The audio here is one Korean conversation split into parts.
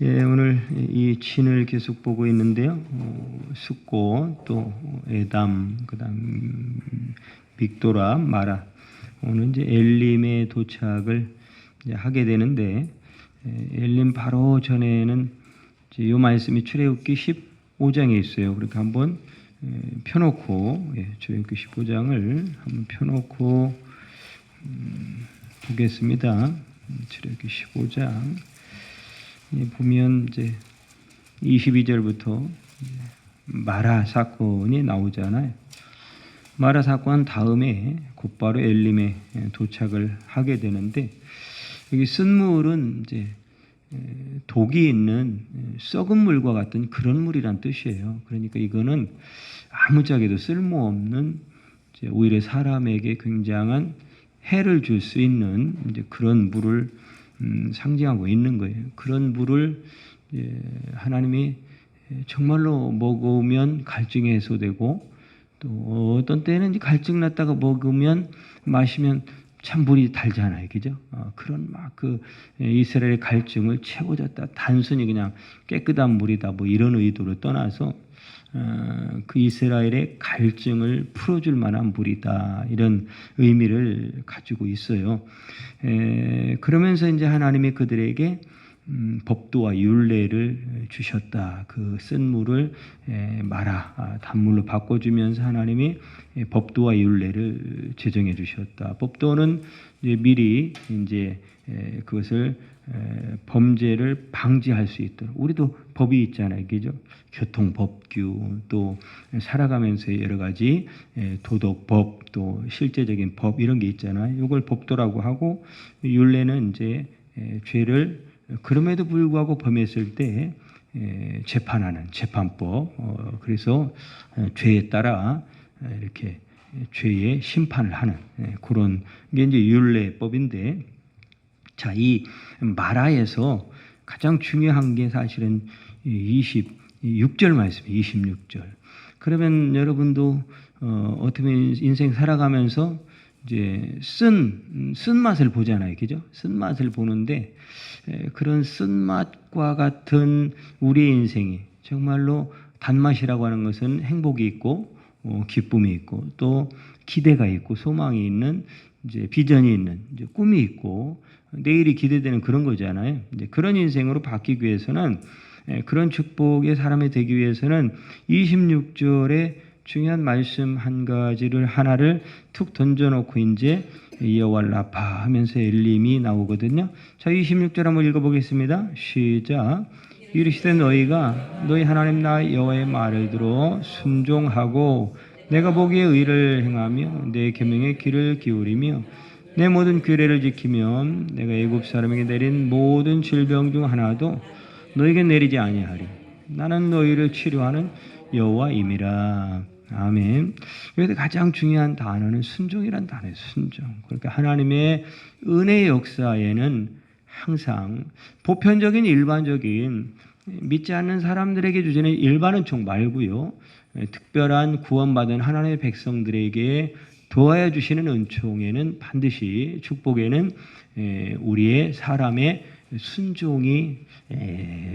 예, 오늘 이 진을 계속 보고 있는데요. 숫고, 또 에담, 그다음 빅도라, 마라. 오늘 이제 엘림에 도착을 이제 하게 되는데, 엘림 바로 전에는 이제 요 말씀이 출애굽기 15장에 있어요. 그러니까 한번 펴놓고, 출애굽기 15장을 한번 펴놓고 보겠습니다. 출애굽기 15장. 보면 이제 22절부터 마라 사건이 나오잖아요. 마라 사건 다음에 곧바로 엘림에 도착을 하게 되는데, 여기 쓴물은 이제 독이 있는 썩은 물과 같은 그런 물이란 뜻이에요. 그러니까 이거는 아무짝에도 쓸모없는, 이제 오히려 사람에게 굉장한 해를 줄 수 있는 이제 그런 물을 상징하고 있는 거예요. 그런 물을 하나님이 정말로 먹으면 갈증이 해소되고, 또 어떤 때는 갈증 났다가 먹으면 마시면 참 물이 달잖아요, 그죠? 그런 막 그 이스라엘의 갈증을 채워줬다. 단순히 그냥 깨끗한 물이다, 뭐 이런 의도로 떠나서 그 이스라엘의 갈증을 풀어줄 만한 물이다, 이런 의미를 가지고 있어요. 그러면서 이제 하나님이 그들에게 법도와 율례를 주셨다. 그 쓴 물을 마라, 단물로 바꿔주면서 하나님이 법도와 율례를 제정해 주셨다. 법도는 이제 미리 이제 그것을 범죄를 방지할 수 있도록, 우리도 법이 있잖아요, 그죠? 교통법규, 또 살아가면서 여러 가지 도덕법, 또 실제적인 법, 이런 게 있잖아요. 이걸 법도라고 하고, 율례는 이제 죄를 그럼에도 불구하고 범했을 때 재판하는 재판법. 그래서 죄에 따라 이렇게 죄의 심판을 하는 그런 게 이제 율례법인데, 자, 이 마라에서 가장 중요한 게 사실은 26절 말씀, 26절. 그러면 여러분도 어떻게 보면 인생 살아가면서 이제 쓴 맛을 보잖아요, 그죠? 쓴 맛을 보는데, 그런 쓴 맛과 같은 우리의 인생이 정말로, 단맛이라고 하는 것은 행복이 있고 기쁨이 있고 또 기대가 있고 소망이 있는, 이제 비전이 있는, 이제 꿈이 있고 내일이 기대되는 그런 거잖아요. 이제 그런 인생으로 바뀌기 위해서는, 그런 축복의 사람이 되기 위해서는 26절에 중요한 말씀 한 가지를, 하나를 툭 던져놓고 이제 여호와 라파 하면서 엘림이 나오거든요. 자, 26절 한번 읽어보겠습니다. 시작. 이르시되 너희가 너희 하나님 나 여호와의 말을 들어 순종하고 내가 보기에 의를 행하며 내 계명의 귀를 기울이며 내 모든 규례를 지키면 내가 애굽 사람에게 내린 모든 질병 중 하나도 너에게 내리지 아니하리. 나는 너희를 치료하는 여호와임이라. 아멘. 여기서 가장 중요한 단어는 순종이란 단어예요. 순종. 그러니까 하나님의 은혜의 역사에는 항상 보편적인, 일반적인, 믿지 않는 사람들에게 주시는 일반 은총 말고요, 특별한 구원받은 하나님의 백성들에게 도와야 주시는 은총에는 반드시, 축복에는 우리의 사람의 순종이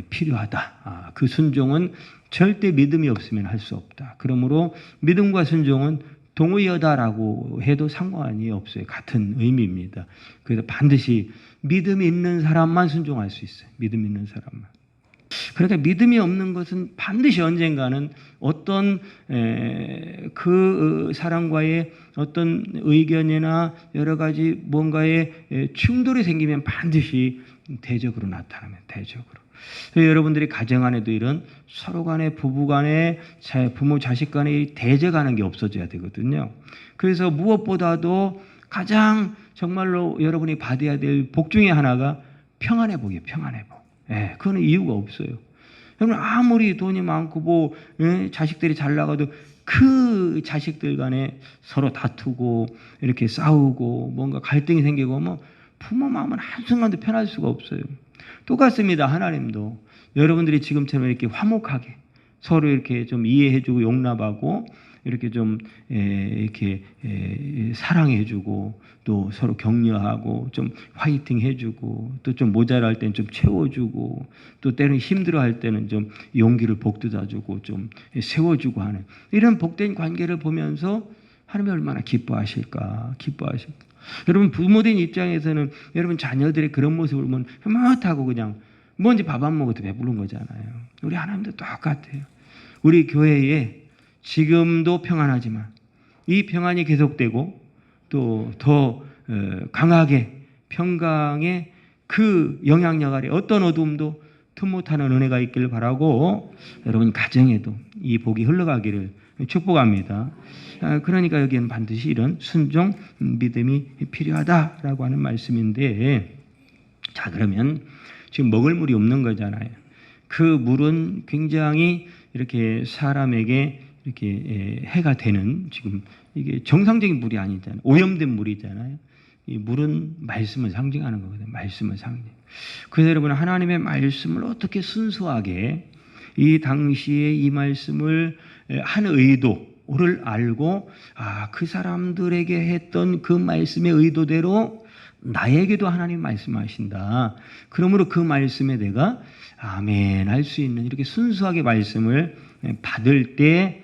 필요하다. 그 순종은 절대 믿음이 없으면 할 수 없다. 그러므로 믿음과 순종은 동의어다라고 해도 상관이 없어요. 같은 의미입니다. 그래서 반드시 믿음이 있는 사람만 순종할 수 있어요. 믿음 있는 사람만. 그러니까 믿음이 없는 것은 반드시 언젠가는 어떤 그 사람과의 어떤 의견이나 여러 가지 뭔가의 충돌이 생기면 반드시 대적으로 나타나면, 대적으로. 여러분들이 가정 안에도 이런 서로 간에, 부부 간에, 부모 자식 간에 대적하는 게 없어져야 되거든요. 그래서 무엇보다도 가장 정말로 여러분이 받아야 될 복 중에 하나가 평안회복이에요. 평안회복. 그거는 이유가 없어요. 여러분 아무리 돈이 많고 자식들이 잘 나가도 그 자식들 간에 서로 다투고 이렇게 싸우고 뭔가 갈등이 생기고, 뭐 부모 마음은 한순간도 편할 수가 없어요. 똑같습니다. 하나님도 여러분들이 지금처럼 이렇게 화목하게 서로 이렇게 좀 이해해주고 용납하고 이렇게 좀 이렇게 사랑해주고 또 서로 격려하고 좀 화이팅 해주고 또 좀 모자랄 때는 좀 채워주고 또 때는 힘들어할 때는 좀 용기를 복돋아주고 좀 세워주고 하는 이런 복된 관계를 보면서 하나님이 얼마나 기뻐하실까. 여러분 부모된 입장에서는 여러분 자녀들의 그런 모습을 보면 흐뭇하고 그냥 뭔지 밥 안 먹어도 배부른 거잖아요. 우리 하나님도 똑같아요. 우리 교회에 지금도 평안하지만 이 평안이 계속되고 또 더 강하게 평강의 그 영향력 아래 어떤 어둠도 틈 못하는 은혜가 있기를 바라고 여러분 가정에도 이 복이 흘러가기를 축복합니다. 그러니까 여기에는 반드시 이런 순종 믿음이 필요하다라고 하는 말씀인데 자 그러면 지금 먹을 물이 없는 거잖아요. 그 물은 굉장히 이렇게 사람에게 이렇게 해가 되는 지금 이게 정상적인 물이 아니잖아요. 오염된 물이잖아요. 이 물은 말씀을 상징하는 거거든요. 말씀을 상징. 그래서 여러분 하나님의 말씀을 어떻게 순수하게 이 당시에 이 말씀을 한 의도를 알고 그 사람들에게 했던 그 말씀의 의도대로 나에게도 하나님 말씀하신다. 그러므로 그 말씀에 내가 아멘 할 수 있는 이렇게 순수하게 말씀을 받을 때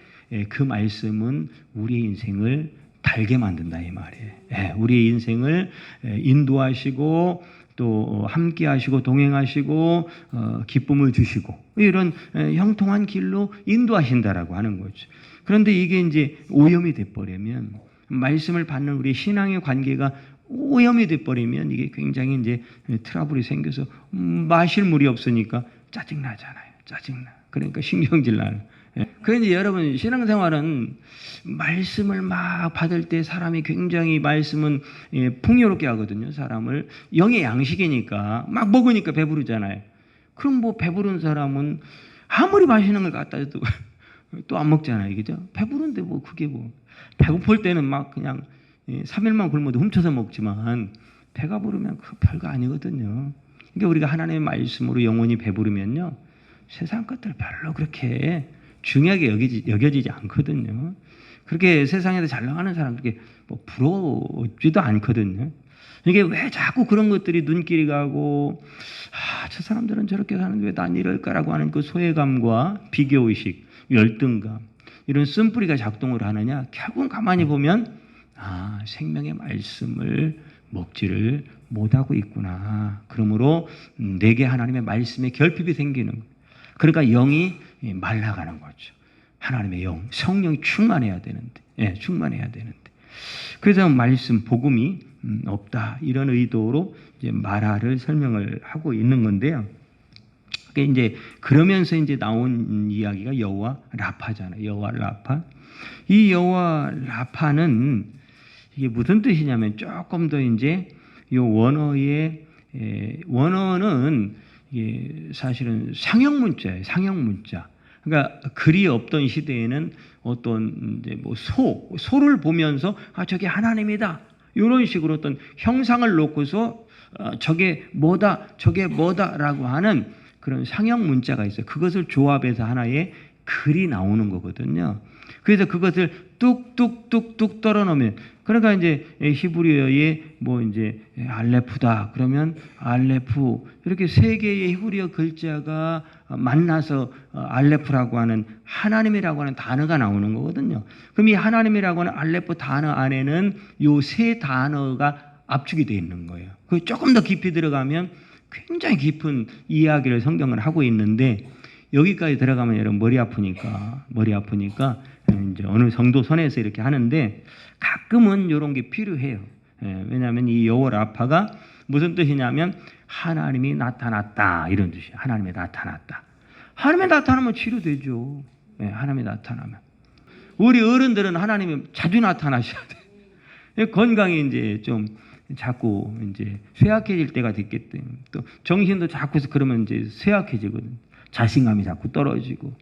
그 말씀은 우리의 인생을 달게 만든다 이 말이에요. 우리의 인생을 인도하시고 또 함께 하시고 동행하시고 기쁨을 주시고 이런 형통한 길로 인도하신다라고 하는 거죠. 그런데 이게 이제 오염이 돼버리면 말씀을 받는 우리 신앙의 관계가 오염이 돼버리면 이게 굉장히 이제 트러블이 생겨서 마실 물이 없으니까 짜증나잖아요. 그러니까 신경질 나는. 그런데 여러분 신앙생활은 말씀을 막 받을 때 사람이 굉장히 말씀은 풍요롭게 하거든요. 사람을 영의 양식이니까 막 먹으니까 배부르잖아요. 그럼 뭐 배부른 사람은 아무리 맛있는 걸 갖다 줘도 또 안 먹잖아요. 그죠? 배부른데 뭐 그게 뭐 배고플 때는 막 그냥 3일만 굶어도 훔쳐서 먹지만 배가 부르면 그 별거 아니거든요. 그러니까 우리가 하나님의 말씀으로 영원히 배부르면요. 세상 것들 별로 그렇게 중요하게 여겨지지 않거든요. 그렇게 세상에서 잘 나가는 사람 그렇게 뭐 부러워지도 않거든요. 이게 왜 자꾸 그런 것들이 눈길이 가고 저 사람들은 저렇게 사는데 왜 난 이럴까라고 하는 그 소외감과 비교의식, 열등감 이런 쓴뿌리가 작동을 하느냐. 결국은 가만히 보면 생명의 말씀을 먹지를 못하고 있구나. 그러므로 내게 하나님의 말씀에 결핍이 생기는 거예요. 그러니까 영이 말라가는 거죠. 하나님의 영, 성령이 충만해야 되는데. 그래서 말씀, 복음이 없다. 이런 의도로 이제 마라를 설명을 하고 있는 건데요. 이제 그러면서 이제 나온 이야기가 여호와 라파잖아요. 여호와 라파. 이 여호와 라파는 이게 무슨 뜻이냐면 조금 더 이제 이 원어는 이게 사실은 상형 문자예요. 상형 문자. 그러니까 글이 없던 시대에는 어떤 이제 뭐 소를 보면서 저게 하나님이다. 이런 식으로 어떤 형상을 놓고서 저게 뭐다라고 하는 그런 상형 문자가 있어요. 그것을 조합해서 하나의 글이 나오는 거거든요. 그래서 그것을 뚝뚝뚝뚝 떨어놓으면 그러니까 이제 히브리어에 뭐 이제 알레프다 그러면 알레프 이렇게 세 개의 히브리어 글자가 만나서 알레프라고 하는 하나님이라고 하는 단어가 나오는 거거든요. 그럼 이 하나님이라고 하는 알레프 단어 안에는 요 세 단어가 압축이 되어 있는 거예요. 그 조금 더 깊이 들어가면 굉장히 깊은 이야기를 성경은 하고 있는데 여기까지 들어가면 여러분 머리 아프니까 이제 어느 정도 선에서 이렇게 하는데 가끔은 이런 게 필요해요. 왜냐하면 이 여호와 라파가 무슨 뜻이냐면 하나님이 나타났다 이런 뜻이에요. 하나님이 나타났다. 하나님이 나타나면 치료되죠. 하나님이 나타나면 우리 어른들은 하나님이 자주 나타나셔야 돼. 건강이 이제 좀 자꾸 이제 쇠약해질 때가 됐기 때문에 또 정신도 자꾸 그러면 이제 쇠약해지거든요. 자신감이 자꾸 떨어지고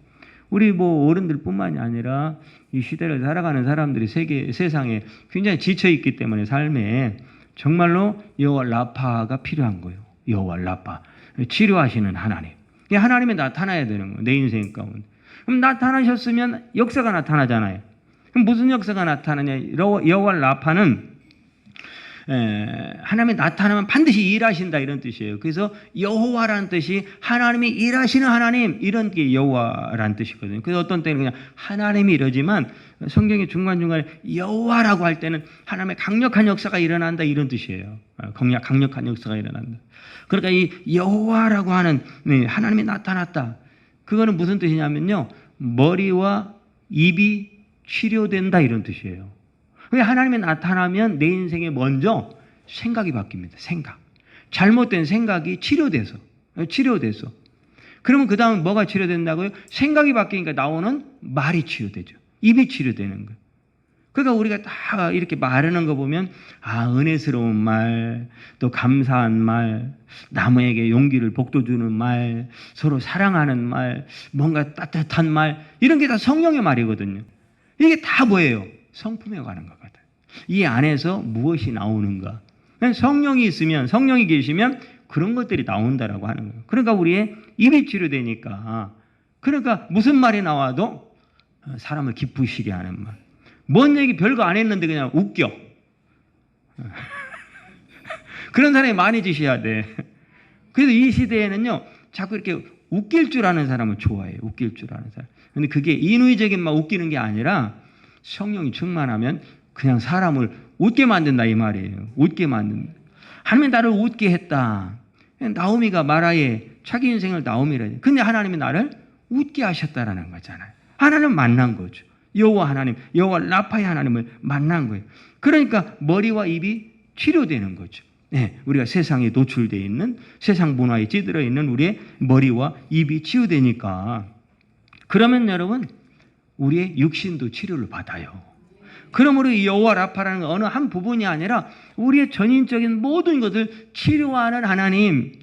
우리 뭐 어른들뿐만이 아니라 이 시대를 살아가는 사람들이 세상에 굉장히 지쳐 있기 때문에 삶에 정말로 여호와 라파가 필요한 거예요. 여호와 라파 치료하시는 하나님. 하나님이 나타나야 되는 거예요. 내 인생 가운데. 그럼 나타나셨으면 역사가 나타나잖아요. 그럼 무슨 역사가 나타나냐? 여호와 라파는 하나님이 나타나면 반드시 일하신다 이런 뜻이에요. 그래서 여호와라는 뜻이 하나님이 일하시는 하나님 이런 게 여호와라는 뜻이거든요. 그래서 어떤 때는 그냥 하나님이 이러지만 성경의 중간중간에 여호와라고 할 때는 하나님의 강력한 역사가 일어난다 이런 뜻이에요. 강력한 역사가 일어난다. 그러니까 이 여호와라고 하는 하나님이 나타났다. 그거는 무슨 뜻이냐면요. 머리와 입이 치료된다 이런 뜻이에요. 하나님이 나타나면 내 인생에 먼저 생각이 바뀝니다. 생각. 잘못된 생각이 치료돼서. 그러면 그 다음 뭐가 치료된다고요? 생각이 바뀌니까 나오는 말이 치료되죠. 입이 치료되는 거예요. 그러니까 우리가 다 이렇게 말하는 거 보면 은혜스러운 말, 또 감사한 말, 남에게 용기를 북돋주는 말, 서로 사랑하는 말, 뭔가 따뜻한 말 이런 게 다 성령의 말이거든요. 이게 다 뭐예요? 성품에 관한 거거든. 이 안에서 무엇이 나오는가? 성령이 있으면, 성령이 계시면 그런 것들이 나온다라고 하는 거예요. 그러니까 우리의 입이 치료되니까, 그러니까 무슨 말이 나와도 사람을 기쁘시게 하는 말. 뭔 얘기 별거 안 했는데 그냥 웃겨. 그런 사람이 많이 지셔야 돼. 그래서 이 시대에는요, 자꾸 이렇게 웃길 줄 아는 사람을 좋아해요. 웃길 줄 아는 사람. 근데 그게 인위적인 막 웃기는 게 아니라 성령이 충만하면 그냥 사람을 웃게 만든다 이 말이에요. 웃게 만든다. 하나님이 나를 웃게 했다. 나오미가 마라의 자기 인생을 나오미라. 근데 하나님이 나를 웃게 하셨다라는 거잖아요. 하나님 만난 거죠. 여호와 하나님, 여호와 라파의 하나님을 만난 거예요. 그러니까 머리와 입이 치료되는 거죠. 네, 우리가 세상에 노출되어 있는, 세상 문화에 찌들어 있는 우리의 머리와 입이 치유되니까. 그러면 여러분, 우리의 육신도 치료를 받아요. 그러므로 이 여호와 라파라는 어느 한 부분이 아니라 우리의 전인적인 모든 것을 치료하는 하나님,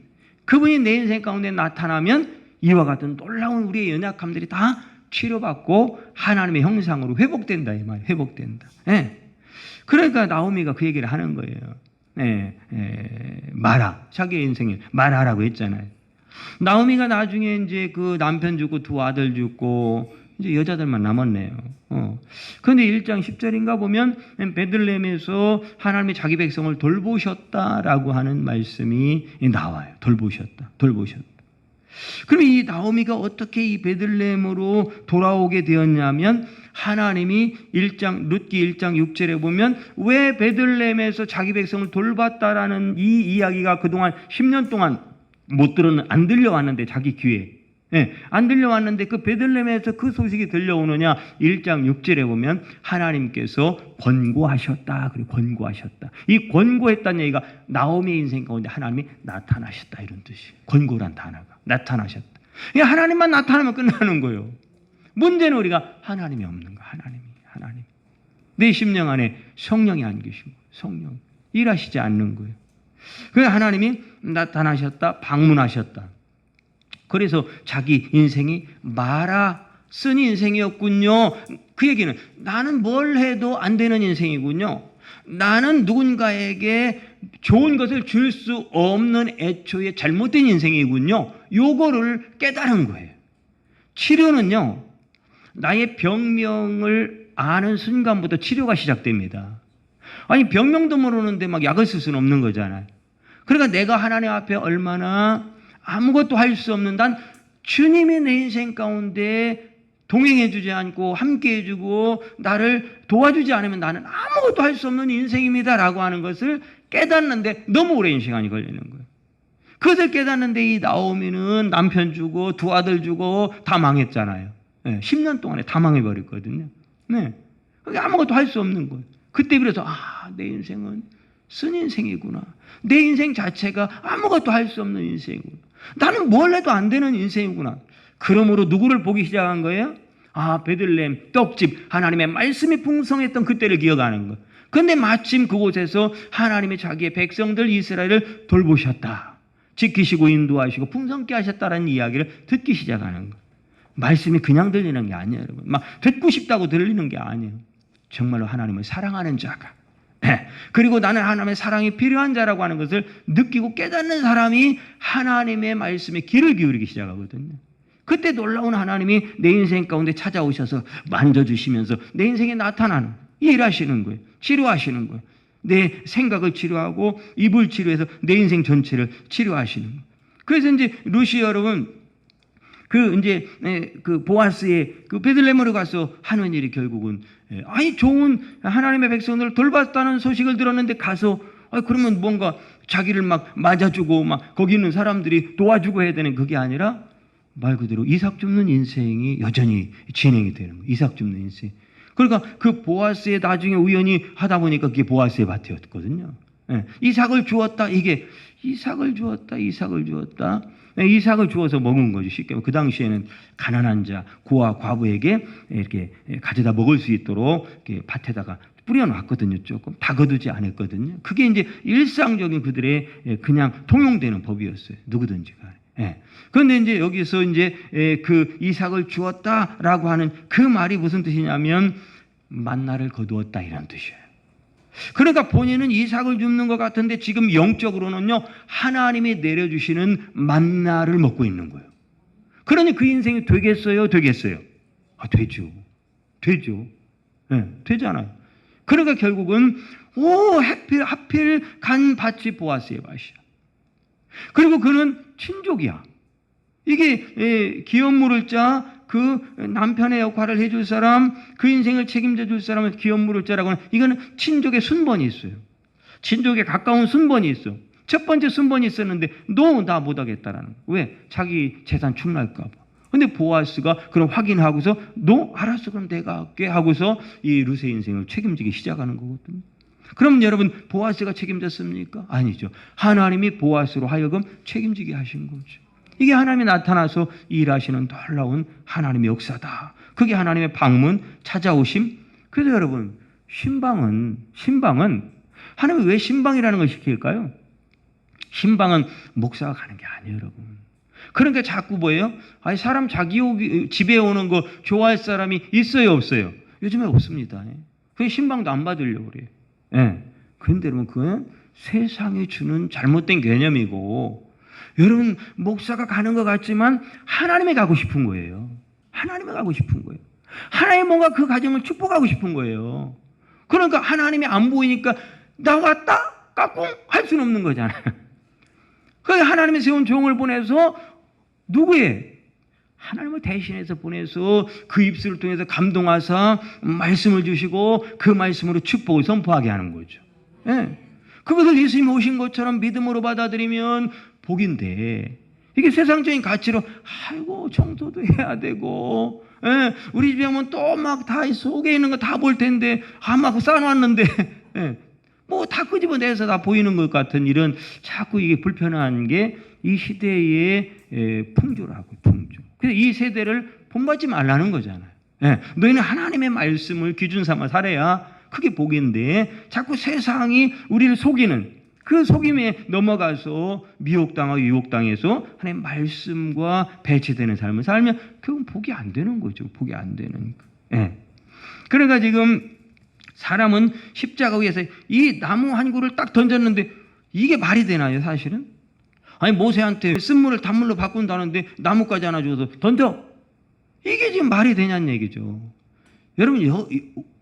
그분이 내 인생 가운데 나타나면 이와 같은 놀라운 우리의 연약함들이 다 치료받고 하나님의 형상으로 회복된다 이 말이에요. 회복된다. 네. 그러니까 나오미가 그 얘기를 하는 거예요. 마라, 자기의 인생을 마라라고 했잖아요. 나오미가 나중에 이제 그 남편 죽고 두 아들 죽고 이제 여자들만 남았네요. 그런데 1장 10절인가 보면 베들레헴에서 하나님이 자기 백성을 돌보셨다라고 하는 말씀이 나와요. 돌보셨다. 그럼 이 나오미가 어떻게 이 베들레헴으로 돌아오게 되었냐면 하나님이 룻기 1장 6절에 보면 왜 베들레헴에서 자기 백성을 돌봤다라는 이 이야기가 그동안 10년 동안 안 들려왔는데 자기 귀에 안 들려왔는데 그 베들레헴에서 그 소식이 들려오느냐 1장 6절에 보면 하나님께서 권고하셨다. 그리고 권고하셨다. 이 권고했다는 얘기가 나오미의 인생 가운데 하나님이 나타나셨다 이런 뜻이에요. 권고란 단어가 나타나셨다. 하나님만 나타나면 끝나는 거예요. 문제는 우리가 하나님이 없는 거. 하나님. 내 심령 안에 성령이 안 계시고 성령 일하시지 않는 거예요. 그래서 하나님이 나타나셨다. 방문하셨다. 그래서 자기 인생이 쓴 인생이었군요. 그 얘기는 나는 뭘 해도 안 되는 인생이군요. 나는 누군가에게 좋은 것을 줄 수 없는 애초에 잘못된 인생이군요. 요거를 깨달은 거예요. 치료는요. 나의 병명을 아는 순간부터 치료가 시작됩니다. 아니 병명도 모르는데 막 약을 쓸 수는 없는 거잖아요. 그러니까 내가 하나님 앞에 얼마나 아무것도 할 수 없는 난 주님이 내 인생 가운데 동행해 주지 않고 함께 해주고 나를 도와주지 않으면 나는 아무것도 할 수 없는 인생입니다라고 하는 것을 깨닫는데 너무 오랜 시간이 걸리는 거예요. 그것을 깨닫는데 이 나오미는 남편 주고 두 아들 주고 다 망했잖아요. 10년 동안에 다 망해버렸거든요. 아무것도 할 수 없는 거예요. 그때 비로소 내 인생은 쓴 인생이구나. 내 인생 자체가 아무것도 할 수 없는 인생이구나. 나는 뭘 해도 안 되는 인생이구나. 그러므로 누구를 보기 시작한 거예요? 베들레헴 떡집 하나님의 말씀이 풍성했던 그때를 기억하는 거. 그런데 마침 그곳에서 하나님이 자기의 백성들 이스라엘을 돌보셨다. 지키시고 인도하시고 풍성케 하셨다라는 이야기를 듣기 시작하는 거. 말씀이 그냥 들리는 게 아니에요, 여러분. 막 듣고 싶다고 들리는 게 아니에요. 정말로 하나님을 사랑하는 자가. 그리고 나는 하나님의 사랑이 필요한 자라고 하는 것을 느끼고 깨닫는 사람이 하나님의 말씀에 귀를 기울이기 시작하거든요. 그때 놀라운 하나님이 내 인생 가운데 찾아오셔서 만져주시면서 내 인생에 나타나는, 일하시는 거예요. 치료하시는 거예요. 내 생각을 치료하고 입을 치료해서 내 인생 전체를 치료하시는 거예요. 그래서 이제 루시 여러분, 그 보아스의 그 베들레헴으로 가서 하는 일이 결국은, 아니 좋은 하나님의 백성들을 돌봤다는 소식을 들었는데 가서, 그러면 뭔가 자기를 막 맞아주고 막 거기 있는 사람들이 도와주고 해야 되는, 그게 아니라 말 그대로 이삭 줍는 인생이 여전히 진행이 되는 거예요. 이삭 줍는 인생. 그러니까 그 보아스에 나중에 우연히 하다 보니까 그게 보아스의 밭이었거든요. 이삭을 주었다. 이게 이삭을 주었다. 이삭을 주어서 먹은 거죠. 쉽게 말하면 그 당시에는 가난한 자, 고아, 과부에게 이렇게 가져다 먹을 수 있도록 이렇게 밭에다가 뿌려놨거든요. 조금 다 거두지 않았거든요. 그게 이제 일상적인 그들의 그냥 통용되는 법이었어요. 누구든지가. 그런데 이제 여기서 이제 그 이삭을 주었다라고 하는 그 말이 무슨 뜻이냐면 만나를 거두었다 이런 뜻이에요. 그러니까 본인은 이삭을 줍는 것 같은데 지금 영적으로는요 하나님이 내려주시는 만나를 먹고 있는 거예요. 그러니 그 인생이 되겠어요? 되겠어요? 되죠. 되잖아요. 그러니까 결국은 하필 간 밭이 보아스의 밭이야. 그리고 그는 친족이야. 이게 기업 물을 자, 그 남편의 역할을 해줄 사람, 그 인생을 책임져 줄 사람을 기업 물을 자라고 하는, 이거는 친족의 순번이 있어요. 친족에 가까운 순번이 있어. 첫 번째 순번이 있었는데 너 나 못하겠다라는 거야. 왜? 자기 재산 축날까 봐. 근데 보아스가 그럼 확인하고서 너 알았어 그럼 내가 할게 하고서 이 룻의 인생을 책임지기 시작하는 거거든요. 그럼 여러분 보아스가 책임졌습니까? 아니죠. 하나님이 보아스로 하여금 책임지게 하신 거죠. 이게 하나님이 나타나서 일하시는 놀라운 하나님의 역사다. 그게 하나님의 방문, 찾아오심. 그래서 여러분 신방은 하나님이 왜 신방이라는 걸 시킬까요? 신방은 목사가 가는 게 아니에요, 여러분. 그러니까 자꾸 뭐예요? 아니 사람 자기 집에 오는 거 좋아할 사람이 있어요, 없어요? 요즘에 없습니다. 그게 신방도 안 받으려고 그래요. 그런데 여러분 그건 세상이 주는 잘못된 개념이고, 여러분 목사가 가는 것 같지만 하나님이 가고 싶은 거예요. 하나님이 가고 싶은 거예요. 하나님 뭔가 그 가정을 축복하고 싶은 거예요. 그러니까 하나님이 안 보이니까 나 왔다 까꿍 할 수는 없는 거잖아요. 그러니까 하나님이 세운 종을 보내서 누구예요? 하나님을 대신해서 보내서 그 입술을 통해서 감동하사 말씀을 주시고 그 말씀으로 축복을 선포하게 하는 거죠. 그것을 예수님이 오신 것처럼 믿음으로 받아들이면 복인데, 이게 세상적인 가치로 아이고 청소도 해야 되고, 우리 집에 오면 또 막 다 속에 있는 거 다 볼 텐데 막 쌓아놨는데 뭐 다 끄집어내서 다 보이는 것 같은 이런 자꾸 이게 불편한 게 이 시대의 풍조라고, 풍조. 그래서 이 세대를 본받지 말라는 거잖아요. 너희는 하나님의 말씀을 기준 삼아 살아야 그게 복인데, 자꾸 세상이 우리를 속이는 그 속임에 넘어가서 미혹당하고 유혹당해서 하나님의 말씀과 배치되는 삶을 살면 그건 복이 안 되는 거죠. 복이 안 되는 거. 그러니까 지금 사람은 십자가 위에서 이 나무 한 그루를 딱 던졌는데 이게 말이 되나요, 사실은? 아니 모세한테 쓴물을 단물로 바꾼다는데 나뭇가지 하나 줘서 던져. 이게 지금 말이 되냐는 얘기죠. 여러분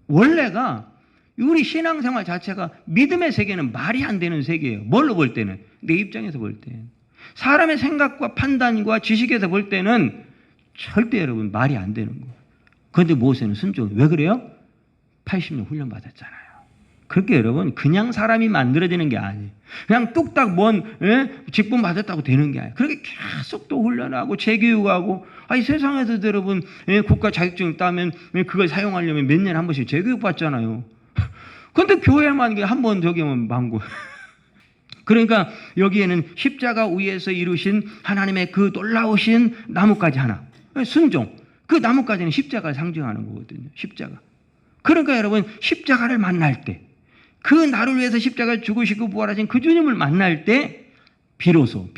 원래가 우리 신앙생활 자체가 믿음의 세계는 말이 안 되는 세계예요. 뭘로 볼 때는? 내 입장에서 볼 때. 사람의 생각과 판단과 지식에서 볼 때는 절대 여러분 말이 안 되는 거예요. 그런데 모세는 순종해. 왜 그래요? 80년 훈련 받았잖아요. 그렇게 여러분 그냥 사람이 만들어지는 게 아니에요. 그냥 뚝딱 직분 받았다고 되는 게 아니에요. 그렇게 계속 또 훈련하고 재교육하고, 아니 세상에서 여러분 국가 자격증을 따면 그걸 사용하려면 몇 년에 한 번씩 재교육 받잖아요. 그런데 교회만 한 번 저기 하면 망고. 그러니까 여기에는 십자가 위에서 이루신 하나님의 그 놀라우신 나뭇가지 하나, 순종. 그 나뭇가지는 십자가를 상징하는 거거든요. 십자가. 그러니까 여러분 십자가를 만날 때, 그 나를 위해서 십자가를 죽으시고 부활하신 그 주님을 만날 때 비로소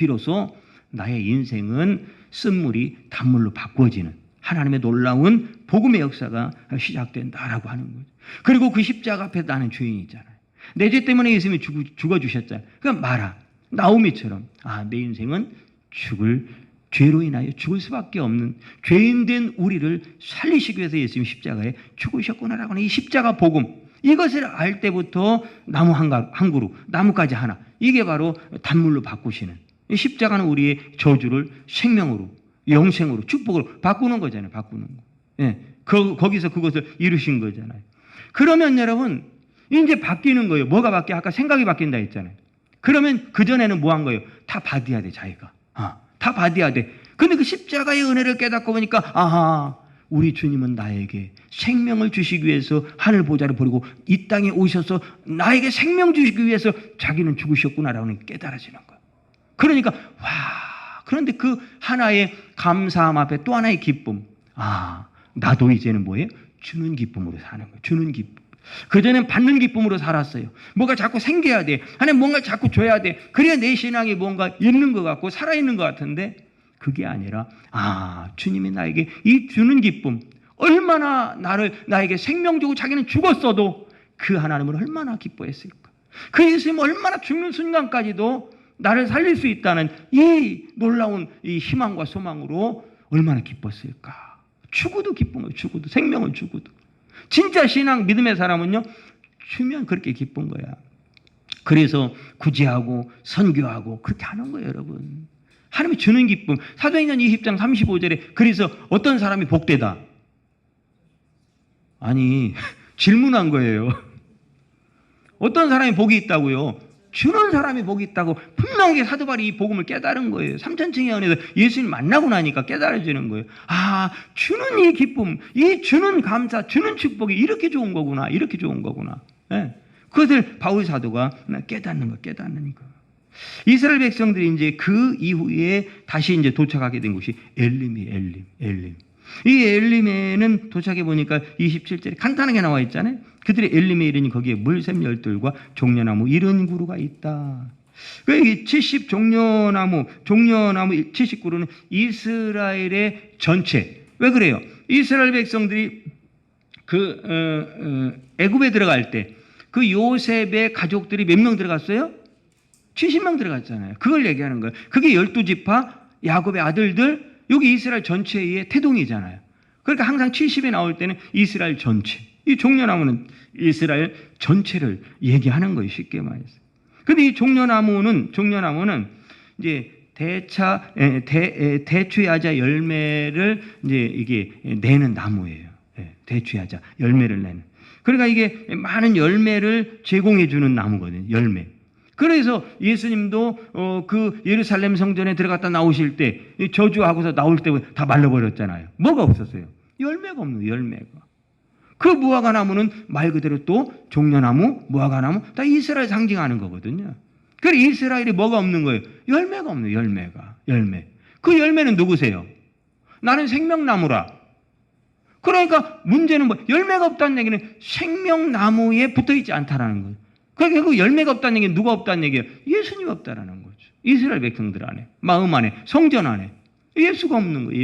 나의 인생은 쓴물이 단물로 바꿔지는 하나님의 놀라운 복음의 역사가 시작된다라고 하는 거죠. 그리고 그 십자가 앞에 나는 죄인이잖아요. 내 죄 때문에 예수님이 죽어주셨잖아요. 그러니까 나오미처럼 내 인생은 죽을 죄로 인하여 죽을 수밖에 없는 죄인된 우리를 살리시기 위해서 예수님 십자가에 죽으셨구나라고 하는 이 십자가 복음, 이것을 알 때부터 나무 한 그루, 나무까지 하나, 이게 바로 단물로 바꾸시는, 이 십자가는 우리의 저주를 생명으로, 영생으로, 축복으로 바꾸는 거잖아요. 바꾸는 거. 예, 거기서 그것을 이루신 거잖아요. 그러면 여러분 이제 바뀌는 거예요. 뭐가 바뀌어? 아까 생각이 바뀐다 했잖아요. 그러면 그전에는 뭐 한 거예요? 다 받아야 돼, 자기가. 다 받아야 돼. 근데 그 십자가의 은혜를 깨닫고 보니까, 아하, 우리 주님은 나에게 생명을 주시기 위해서 하늘 보좌를 버리고 이 땅에 오셔서 나에게 생명 주시기 위해서 자기는 죽으셨구나라는 게 깨달아지는 거예요. 그러니까, 와, 그런데 그 하나의 감사함 앞에 또 하나의 기쁨. 나도 이제는 뭐예요? 주는 기쁨으로 사는 거예요. 주는 기쁨. 그전엔 받는 기쁨으로 살았어요. 뭐가 자꾸 생겨야 돼. 하나님 뭔가 자꾸 줘야 돼. 그래야 내 신앙이 뭔가 있는 것 같고 살아있는 것 같은데, 그게 아니라 주님이 나에게 이 주는 기쁨, 얼마나 나에게 생명 주고 자기는 죽었어도 그 하나님을 얼마나 기뻐했을까. 그 예수님 얼마나 죽는 순간까지도 나를 살릴 수 있다는 이 놀라운 이 희망과 소망으로 얼마나 기뻤을까. 죽어도 기쁜 거예요. 죽어도, 생명을 죽어도. 진짜 신앙 믿음의 사람은요, 주면 그렇게 기쁜 거야. 그래서 구제하고 선교하고 그렇게 하는 거예요, 여러분. 하나님이 주는 기쁨. 사도행전 20장 35절에 그래서 어떤 사람이 복되다. 아니, 질문한 거예요. 어떤 사람이 복이 있다고요? 주는 사람이 복이 있다고 분명하게 사도 바울이 이 복음을 깨달은 거예요. 삼천층의 은혜에서 예수님 만나고 나니까 깨달아지는 거예요. 주는 이 기쁨, 이 주는 감사, 주는 축복이 이렇게 좋은 거구나. 이렇게 좋은 거구나. 네. 그것을 바울 사도가 깨닫는 거. 이스라엘 백성들이 이제 그 이후에 다시 이제 도착하게 된 곳이 엘림이 엘림. 이 엘림에는 도착해 보니까 27절에 간단하게 나와 있잖아요. 그들의 엘림에 이르니 거기에 물샘 열둘과 종려나무 70그루가 있다. 이 70 종려나무 70그루는 이스라엘의 전체. 왜 그래요? 이스라엘 백성들이 애굽에 들어갈 때 그 요셉의 가족들이 몇 명 들어갔어요? 70명 들어갔잖아요. 그걸 얘기하는 거예요. 그게 12지파 야곱의 아들들, 여기 이스라엘 전체의 태동이잖아요. 그러니까 항상 70이 나올 때는 이스라엘 전체. 이 종려나무는 이스라엘 전체를 얘기하는 거예요. 쉽게 말해서. 근데 이 종려나무는 이제 대추야자 열매를 이제 이게 내는 나무예요. 대추야자 열매를 내는. 그러니까 이게 많은 열매를 제공해 주는 나무거든요. 열매. 그래서 예수님도 그 예루살렘 성전에 들어갔다 나오실 때 저주하고서 나올 때 다 말라버렸잖아요. 뭐가 없었어요? 열매가 없는 거예요. 열매가. 그 무화과 나무는 말 그대로 또 종려나무, 무화과 나무 다 이스라엘 상징하는 거거든요. 그래 이스라엘이 뭐가 없는 거예요? 열매가 없는 거예요. 열매. 그 열매는 누구세요? 나는 생명나무라. 그러니까 문제는 뭐 열매가 없다는 얘기는 생명나무에 붙어있지 않다라는 거예요. 그러니까 그 열매가 없다는 얘기는 누가 없다는 얘기예요? 예수님이 없다라는 거죠. 이스라엘 백성들 안에, 마음 안에, 성전 안에 예수가 없는 거예요.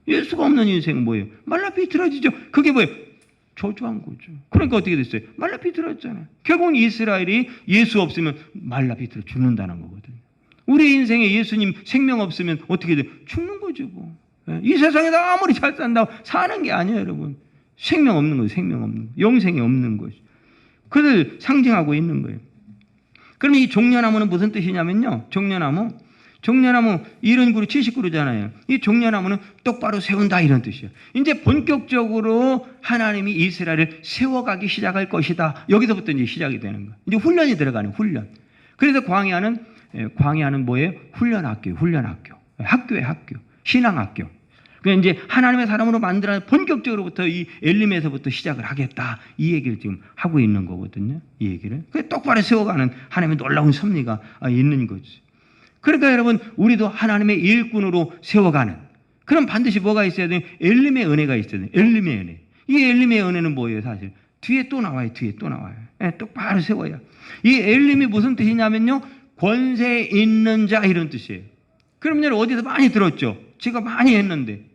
예수가 없는 인생은 뭐예요? 말라 비틀어지죠. 그게 뭐예요? 저주한 거죠. 그러니까 어떻게 됐어요? 말라 비틀어졌잖아요. 결국은 이스라엘이 예수 없으면 말라 비틀어 죽는다는 거거든요. 우리 인생에 예수님 생명 없으면 어떻게 돼요? 죽는 거죠. 뭐. 이 세상에다 아무리 잘 산다고 사는 게 아니에요, 여러분. 생명 없는 거예요. 생명 없는 거. 영생이 없는 것이. 그를 상징하고 있는 거예요. 그럼 이 종려나무는 무슨 뜻이냐면요. 종려나무 70그루 70그루잖아요. 이 종려나무는 똑바로 세운다 이런 뜻이에요. 이제 본격적으로 하나님이 이스라엘을 세워가기 시작할 것이다. 여기서부터 이제 시작이 되는 거예요. 이제 훈련이 들어가는 훈련. 그래서 광야는 뭐예요? 훈련학교. 학교예요, 학교. 신앙학교. 그러니까 이제 하나님의 사람으로 만들어 본격적으로부터 이 엘림에서부터 시작을 하겠다. 이 얘기를 지금 하고 있는 거거든요. 이 얘기를. 그 똑바로 세워가는 하나님의 놀라운 섭리가 있는 거지. 그러니까 여러분 우리도 하나님의 일꾼으로 세워가는. 그럼 반드시 뭐가 있어야 돼요? 엘림의 은혜가 있어야 돼요. 엘림의 은혜. 이 엘림의 은혜는 뭐예요, 사실? 뒤에 또 나와요. 똑바로 세워야. 이 엘림이 무슨 뜻이냐면요. 권세 있는 자 이런 뜻이에요. 그러면 여러분 어디서 많이 들었죠? 제가 많이 했는데.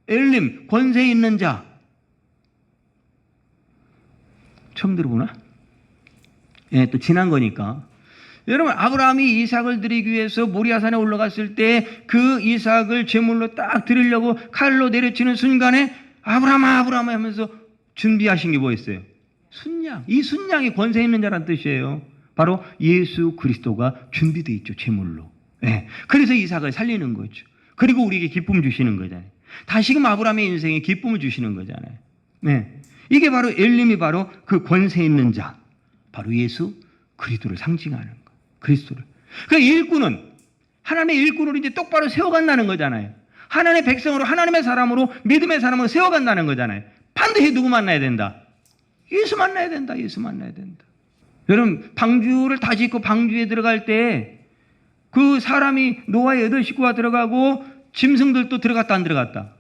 엘림, 권세 있는 자. 처음 들어보나? 또 지난 거니까. 여러분, 아브라함이 이삭을 드리기 위해서 모리아산에 올라갔을 때 그 이삭을 제물로 딱 드리려고 칼로 내려치는 순간에 아브라함아 아브라함아 하면서 준비하신 게 뭐였어요? 순양. 이 순양이 권세 있는 자란 뜻이에요. 바로 예수 그리스도가 준비되어 있죠. 제물로. 네. 그래서 이삭을 살리는 거죠. 그리고 우리에게 기쁨 주시는 거잖아요. 다시금 아브라함의 인생에 기쁨을 주시는 거잖아요. 네. 이게 바로 엘림이 바로 그 권세 있는 자, 바로 예수 그리스도를 상징하는 거. 그리스도를. 그 일꾼은 하나님의 일꾼으로 이제 똑바로 세워간다는 거잖아요. 하나님의 백성으로, 하나님의 사람으로, 믿음의 사람으로 세워간다는 거잖아요. 반드시 누구 만나야 된다? 예수 만나야 된다. 예수 만나야 된다. 여러분, 방주를 다 짓고 방주에 들어갈 때 그 사람이 노아의 8 식구가 들어가고 짐승들도 들어갔다 안 들어갔다?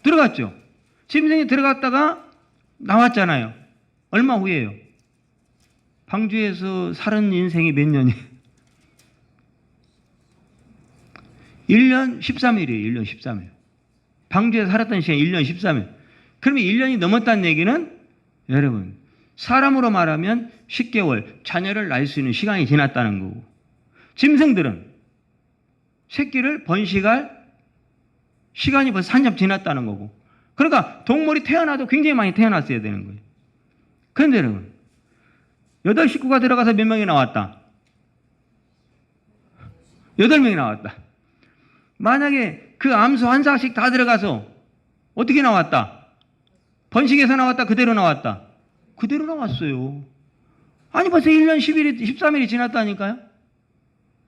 들어갔죠. 짐승이 들어갔다가 나왔잖아요. 얼마 후에요? 방주에서 살은 인생이 몇 년이에요? 1년 13일이에요. 1년 13일. 방주에서 살았던 시간이 1년 13일. 그러면 1년이 넘었다는 얘기는 여러분, 사람으로 말하면 10개월 자녀를 낳을 수 있는 시간이 지났다는 거고, 짐승들은 새끼를 번식할 시간이 벌써 한참 지났다는 거고, 그러니까 동물이 태어나도 굉장히 많이 태어났어야 되는 거예요. 그런데 여러분, 8 식구가 들어가서 몇 명이 나왔다? 8명이 나왔다. 만약에 그 암수 한 삭씩 다 들어가서 어떻게 나왔다? 번식에서 나왔다? 그대로 나왔다? 그대로 나왔어요. 아니 벌써 1년 10일이, 13일이 지났다니까요.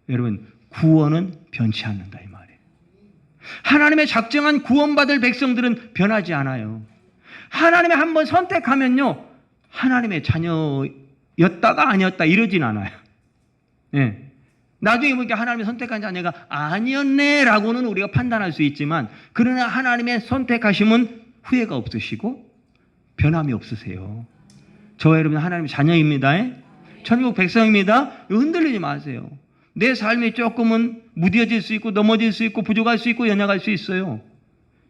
여러분, 구원은 변치 않는다 이 말이에요. 하나님의 작정한 구원받을 백성들은 변하지 않아요. 하나님이 한번 선택하면요, 하나님의 자녀였다가 아니었다 이러진 않아요. 네. 나중에 보니까 하나님이 선택한 자녀가 아니었네 라고는 우리가 판단할 수 있지만, 그러나 하나님의 선택하심은 후회가 없으시고 변함이 없으세요. 저와 여러분 하나님의 자녀입니다. 천국 백성입니다. 흔들리지 마세요. 내 삶이 조금은 무뎌질 수 있고 넘어질 수 있고 부족할 수 있고 연약할 수 있어요.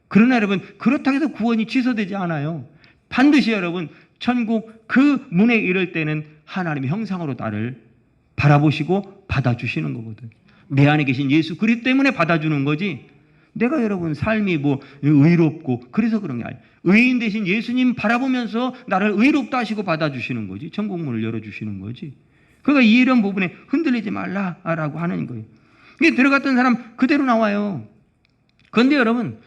그러나 여러분, 그렇다고 해서 구원이 취소되지 않아요. 반드시 여러분, 천국 그 문에 이를 때는 하나님의 형상으로 나를 바라보시고 받아주시는 거거든. 내 안에 계신 예수 그리스도 때문에 받아주는 거지, 내가 여러분 삶이 뭐 의롭고 그래서 그런 게 아니에요. 의인 대신 예수님 바라보면서 나를 의롭다 하시고 받아주시는 거지. 천국 문을 열어주시는 거지. 그러니까 이런 부분에 흔들리지 말라라고 하는 거예요. 이게 들어갔던 사람 그대로 나와요. 그런데 여러분,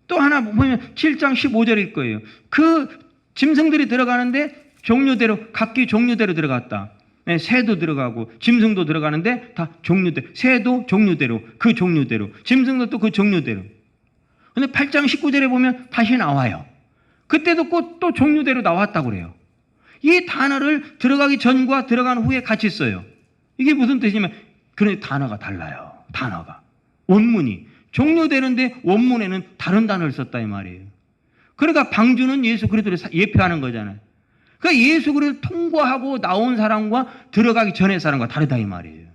또 하나 보면 7장 15절일 거예요. 그 짐승들이 들어가는데 종류대로, 각기 종류대로 들어갔다. 네, 새도 들어가고 짐승도 들어가는데 다 종류대로, 새도 종류대로, 그 종류대로, 짐승도 또 그 종류대로. 근데 8장 19절에 보면 다시 나와요. 그때도 꼭 또 종류대로 나왔다고 그래요. 이 단어를 들어가기 전과 들어간 후에 같이 써요. 이게 무슨 뜻이냐면, 그런 단어가 달라요. 단어가. 원문이. 종류되는데 원문에는 다른 단어를 썼다 이 말이에요. 그러니까 방주는 예수 그리스도를 예표하는 거잖아요. 그러니까 예수 그리스도를 통과하고 나온 사람과 들어가기 전의 사람과 다르다 이 말이에요.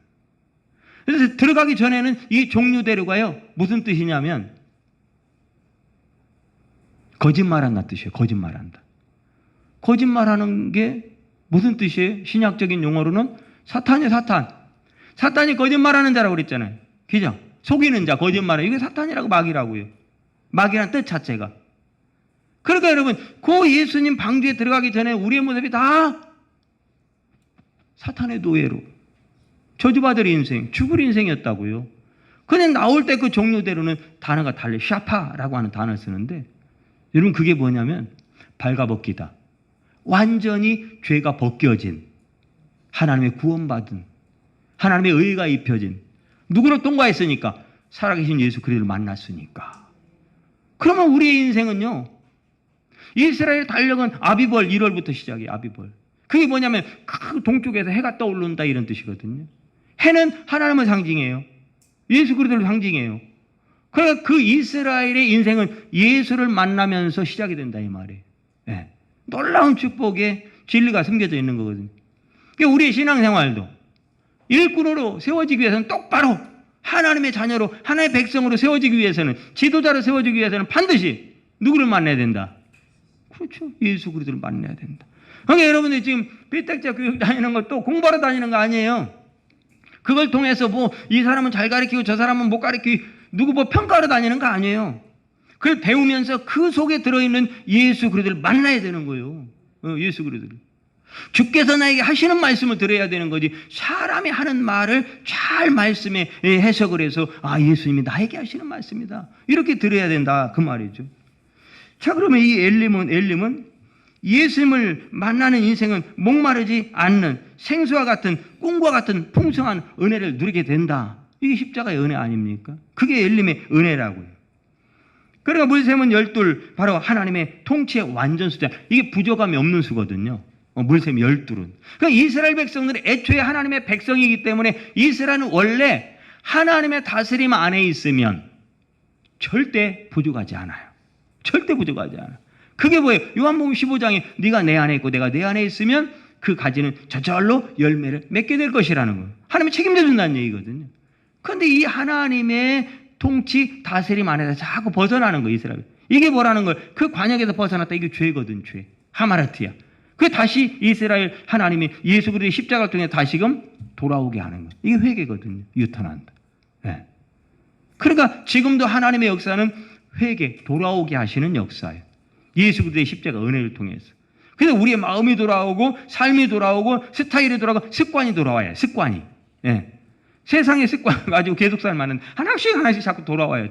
그래서 들어가기 전에는 이 종류대로가요, 무슨 뜻이냐면 거짓말한다 뜻이에요. 거짓말한다. 거짓말하는 게 무슨 뜻이에요? 신약적인 용어로는 사탄이에요. 사탄. 사탄이 거짓말하는 자라고 그랬잖아요. 그죠? 속이는 자, 거짓말해. 이게 사탄이라고, 마귀라고요. 마귀라는 뜻 자체가. 그러니까 여러분, 그 예수님 방주에 들어가기 전에 우리의 모습이 다 사탄의 노예로 저주받을 인생, 죽을 인생이었다고요. 그냥 나올 때 그 종류대로는 단어가 달라요. 샤파라고 하는 단어를 쓰는데, 여러분 그게 뭐냐면 발가벗기다. 완전히 죄가 벗겨진, 하나님의 구원받은, 하나님의 의가 입혀진, 누구를 통과했으니까? 살아계신 예수 그리스도를 만났으니까. 그러면 우리의 인생은요, 이스라엘의 달력은 아비벌 1월부터 시작이에요. 아비벌. 그게 뭐냐면 그 동쪽에서 해가 떠오른다 이런 뜻이거든요. 해는 하나님을 상징해요. 예수 그리스도를 상징해요. 그러니까 그 이스라엘의 인생은 예수를 만나면서 시작이 된다 이 말이에요. 네. 놀라운 축복에 진리가 숨겨져 있는 거거든요. 그러니까 우리의 신앙생활도 일꾼으로 세워지기 위해서는 똑바로 하나님의 자녀로, 하나님의 백성으로 세워지기 위해서는, 지도자로 세워지기 위해서는 반드시 누구를 만나야 된다? 그렇죠. 예수 그리스도를 만나야 된다. 그러니까 여러분들 지금 비택자 교육 다니는 것도 공부하러 다니는 거 아니에요. 그걸 통해서 뭐 이 사람은 잘 가르치고 저 사람은 못 가르치고 누구 뭐 평가하러 다니는 거 아니에요. 그걸 배우면서 그 속에 들어있는 예수 그리스도를 만나야 되는 거예요. 예수 그리스도를. 주께서 나에게 하시는 말씀을 들어야 되는 거지. 사람이 하는 말을 잘 말씀에 해석을 해서 예수님이 나에게 하시는 말씀이다, 이렇게 들어야 된다, 그 말이죠. 자, 그러면 이 엘림은 예수님을 만나는 인생은 목마르지 않는 생수와 같은 꿈과 같은 풍성한 은혜를 누리게 된다. 이게 십자가의 은혜 아닙니까? 그게 엘림의 은혜라고요. 그러니까 물샘은 12, 바로 하나님의 통치의 완전수자. 이게 부족함이 없는 수거든요. 물샘 12은. 그러니까 이스라엘 백성들은 애초에 하나님의 백성이기 때문에 이스라엘은 원래 하나님의 다스림 안에 있으면 절대 부족하지 않아요. 절대 부족하지 않아요. 그게 뭐예요? 요한복음 15장에 네가 내 안에 있고 내가 내 안에 있으면 그 가지는 저절로 열매를 맺게 될 것이라는 거예요. 하나님이 책임져 준다는 얘기거든요. 그런데 이 하나님의 통치 다스림 안에서 자꾸 벗어나는 거예요, 이스라엘. 이게 뭐라는 거예요? 그 관역에서 벗어났다. 이게 죄거든, 죄. 하마르트야. 그 다시 이스라엘 하나님이 예수 그리스도의 십자가를 통해 다시금 돌아오게 하는 거예요. 이게 회개거든요. 유턴한다. 네. 그러니까 지금도 하나님의 역사는 회개, 돌아오게 하시는 역사예요. 예수 그리스도의 십자가 은혜를 통해서. 그래서 우리의 마음이 돌아오고 삶이 돌아오고 스타일이 돌아오고 습관이 돌아와요. 습관이. 네. 세상의 습관 가지고 계속 살면 하나씩 자꾸 돌아와요.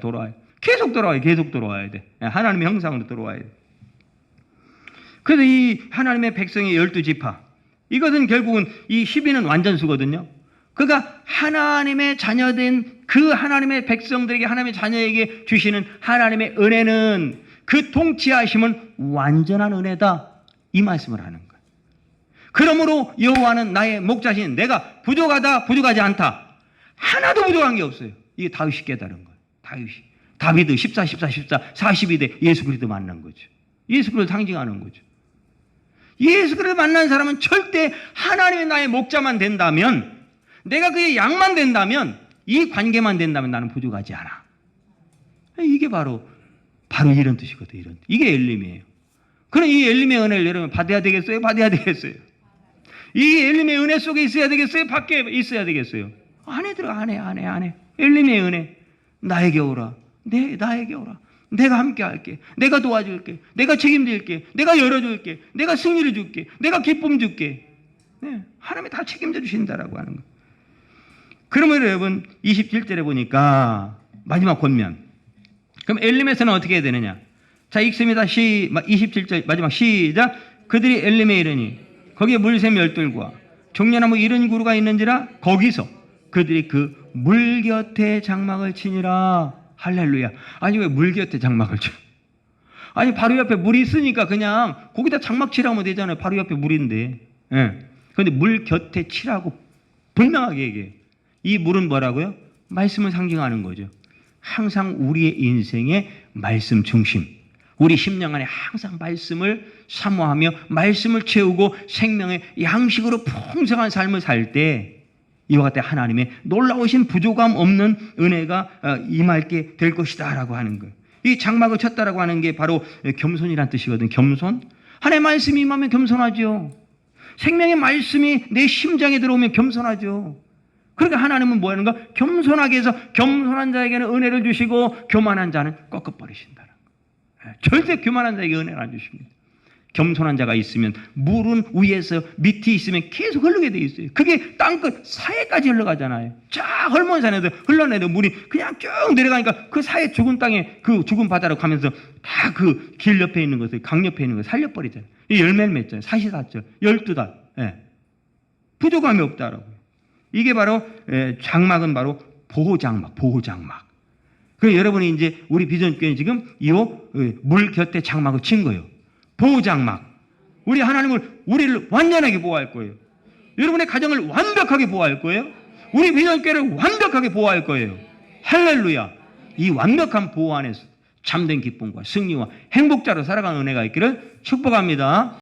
계속 돌아와야 돼. 하나님의 형상으로 돌아와야 돼. 그래서 이 하나님의 백성의 12지파, 이것은 결국은 이 12는 완전수거든요. 그러니까 하나님의 자녀된 그 하나님의 백성들에게, 하나님의 자녀에게 주시는 하나님의 은혜는, 그 통치하심은 완전한 은혜다, 이 말씀을 하는 거예요. 그러므로 여호와는 나의 목자신, 내가 부족하다, 부족하지 않다, 하나도 부족한 게 없어요. 이게 다윗이 깨달은 거예요. 다비드 14, 42대 예수 그리스도 만난 거죠. 예수 그리스도 상징하는 거죠. 예수 그리스도 만난 사람은 절대 하나님의 나의 목자만 된다면, 내가 그의 양만 된다면, 이 관계만 된다면 나는 부족하지 않아. 이게 바로 이런 뜻이거든요. 이런. 이게 엘림이에요. 그럼 이 엘림의 은혜를 여러분 받아야 되겠어요? 받아야 되겠어요? 이 엘림의 은혜 속에 있어야 되겠어요? 밖에 있어야 되겠어요? 안에 들어가. 안에. 엘림의 은혜. 나에게 오라. 나에게 오라. 내가 함께 할게. 내가 도와줄게. 내가 책임질게. 내가 열어줄게. 내가 승리를 줄게. 내가 기쁨 줄게. 네, 하나님이 다 책임져 주신다라고 하는 거. 그러면 여러분 27절에 보니까 마지막 권면. 그럼 엘림에서는 어떻게 해야 되느냐? 자, 읽습니다. 27절 마지막 시작. 그들이 엘림에 이르니 거기에 물샘 12과 종려나무 70그루가 있는지라 거기서 그들이 그 물 곁에 장막을 치니라. 할렐루야. 아니 왜 물 곁에 장막을 쳐? 아니 바로 옆에 물이 있으니까 그냥 거기다 장막 치라면 되잖아요. 바로 옆에 물인데. 그런데 물 곁에 치라고 분명하게 얘기해요. 이 물은 뭐라고요? 말씀을 상징하는 거죠. 항상 우리의 인생의 말씀 중심, 우리 심령 안에 항상 말씀을 사모하며 말씀을 채우고 생명의 양식으로 풍성한 삶을 살 때 이와 같은 하나님의 놀라우신 부족함 없는 은혜가 임할게 될 것이다 라고 하는 거예요. 이 장막을 쳤다라고 하는 게 바로 겸손이란 뜻이거든요. 겸손. 하나님의 말씀이 임하면 겸손하죠. 생명의 말씀이 내 심장에 들어오면 겸손하죠. 그러니까 하나님은 뭐 하는가? 겸손하게 해서 겸손한 자에게는 은혜를 주시고 교만한 자는 꺾어버리신다는 거예요. 절대 교만한 자에게 은혜를 안 주십니다. 겸손한 자가 있으면 물은 위에서 밑이 있으면 계속 흐르게 돼 있어요. 그게 땅끝 사해까지 흘러가잖아요. 쫙 헐몬산에서 흘러내는 물이 그냥 쭉 내려가니까 그 사해 죽은 땅에 그 죽은 바다로 가면서 다 그 길 옆에 있는 것을, 강 옆에 있는 것을 살려버리잖아요. 이 열매를 맺잖아요. 사시사철 12달. 부족함이 없다라고요. 이게 바로 장막은 바로 보호장막. 그 여러분이 이제 우리 비전교회 지금 이 물 곁에 장막을 친 거예요. 보호장막. 우리 하나님을 우리를 완전하게 보호할 거예요. 여러분의 가정을 완벽하게 보호할 거예요. 우리 비전교회를 완벽하게 보호할 거예요. 할렐루야. 이 완벽한 보호 안에서 참된 기쁨과 승리와 행복자로 살아가는 은혜가 있기를 축복합니다.